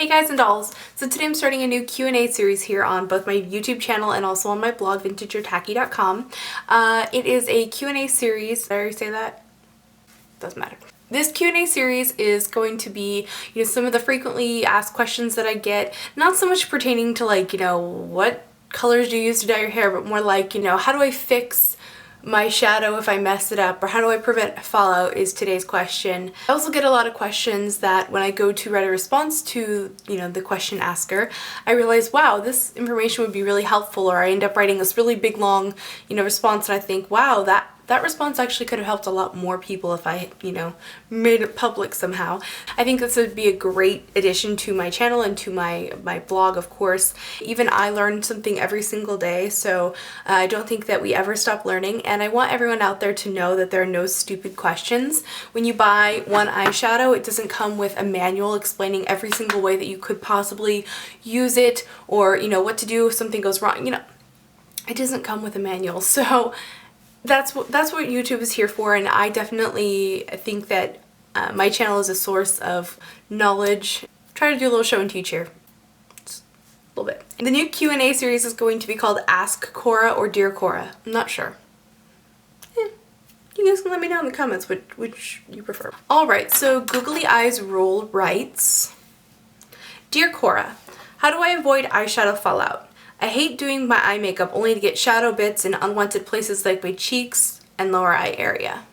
Hey guys and dolls! So today I'm starting a new Q&A series here on both my YouTube channel and also on my blog, vintageortacky.com. It is a Q&A series. Did I already say that? Doesn't matter. This Q&A series is going to be, some of the frequently asked questions that I get, not so much pertaining to what colors do you use to dye your hair, but more like, how do I fix my shadow if I mess it up, or how do I prevent fallout is today's question. I also get a lot of questions that when I go to write a response to, the question asker, I realize, wow, this information would be really helpful, or I end up writing this really big long, response and I think, wow, that response actually could have helped a lot more people if I, made it public somehow. I think this would be a great addition to my channel and to my blog, of course. Even I learn something every single day, so I don't think that we ever stop learning, and I want everyone out there to know that there are no stupid questions. When you buy one eyeshadow, it doesn't come with a manual explaining every single way that you could possibly use it, or, what to do if something goes wrong. It doesn't come with a manual, so that's what YouTube is here for, and I definitely think that my channel is a source of knowledge. Try to do a little show and teach here. Just a little bit. The new Q&A series is going to be called Ask Cora or Dear Cora. I'm not sure. You guys can let me know in the comments which you prefer. Alright, so Googly Eyes Rule writes, Dear Cora, how do I avoid eyeshadow fallout? I hate doing my eye makeup only to get shadow bits in unwanted places like my cheeks and lower eye area.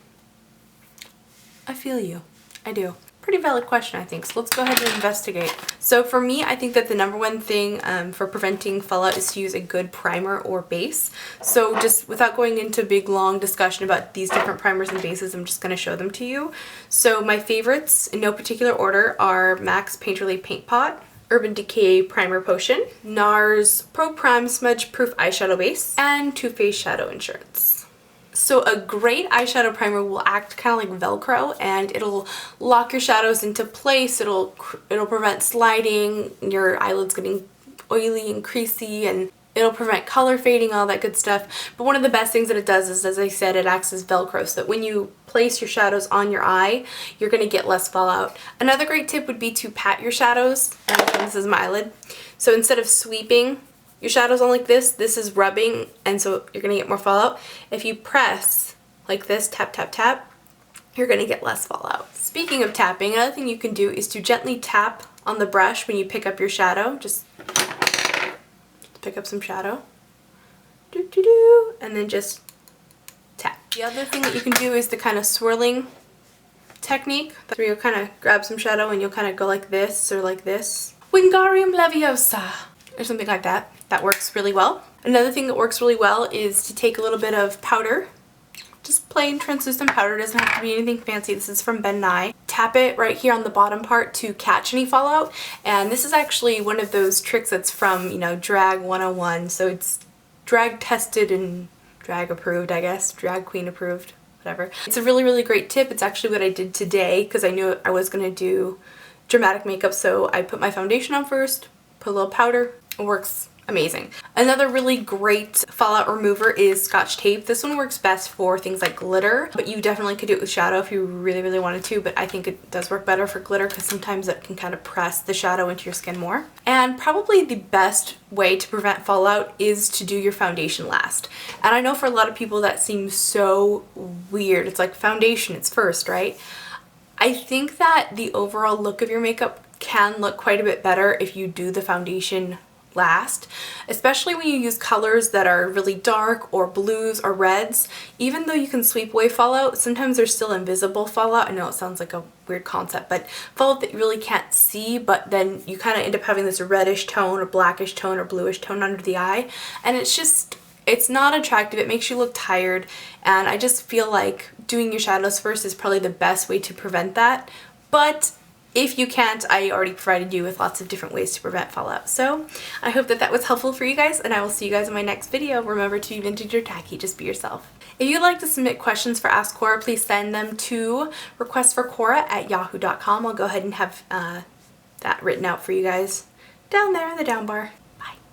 I feel you. I do. Pretty valid question, I think, so let's go ahead and investigate. So for me, I think that the number one thing for preventing fallout is to use a good primer or base. So just without going into a big long discussion about these different primers and bases, I'm just going to show them to you. So my favorites, in no particular order, are MAC's Painterly Paint Pot, Urban Decay Primer Potion, NARS Pro Prime Smudge Proof Eyeshadow Base, and Too Faced Shadow Insurance. So a great eyeshadow primer will act kind of like Velcro, and it'll lock your shadows into place. It'll prevent sliding, your eyelids getting oily and creasy, and it'll prevent color fading, all that good stuff. But one of the best things that it does is, as I said, it acts as Velcro, so that when you place your shadows on your eye, you're going to get less fallout. Another great tip would be to pat your shadows, and this is my eyelid. So instead of sweeping your shadows on like this is rubbing, and so you're going to get more fallout. If you press like this, tap, tap, tap, you're going to get less fallout. Speaking of tapping, another thing you can do is to gently tap on the brush when you pick up your shadow. Just pick up some shadow, and then just tap. The other thing that you can do is the kind of swirling technique, where you'll kind of grab some shadow and you'll kind of go like this or like this. Wingardium Leviosa, or something like that. That works really well. Another thing that works really well is to take a little bit of powder, just plain translucent powder, doesn't have to be anything fancy. This is from Ben Nye. Tap it right here on the bottom part to catch any fallout, and this is actually one of those tricks that's from, Drag 101, so it's drag tested and drag approved, I guess, drag queen approved, whatever. It's a really, really great tip. It's actually what I did today because I knew I was going to do dramatic makeup, so I put my foundation on first, put a little powder. It works amazing. Another really great fallout remover is Scotch tape. This one works best for things like glitter, but you definitely could do it with shadow if you really, really wanted to, but I think it does work better for glitter because sometimes it can kind of press the shadow into your skin more. And probably the best way to prevent fallout is to do your foundation last. And I know for a lot of people that seems so weird. It's like foundation, it's first, right? I think that the overall look of your makeup can look quite a bit better if you do the foundation last, especially when you use colors that are really dark or blues or reds. Even though you can sweep away fallout, sometimes there's still invisible fallout. I know it sounds like a weird concept, but fallout that you really can't see, but then you kind of end up having this reddish tone or blackish tone or bluish tone under the eye, and it's not attractive. It makes you look tired, and I just feel like doing your shadows first is probably the best way to prevent that. But if you can't, I already provided you with lots of different ways to prevent fallout. So I hope that was helpful for you guys, and I will see you guys in my next video. Remember to be vintage or tacky, just be yourself. If you'd like to submit questions for Ask Cora, please send them to requestforcora@yahoo.com. I'll go ahead and have that written out for you guys down there in the down bar.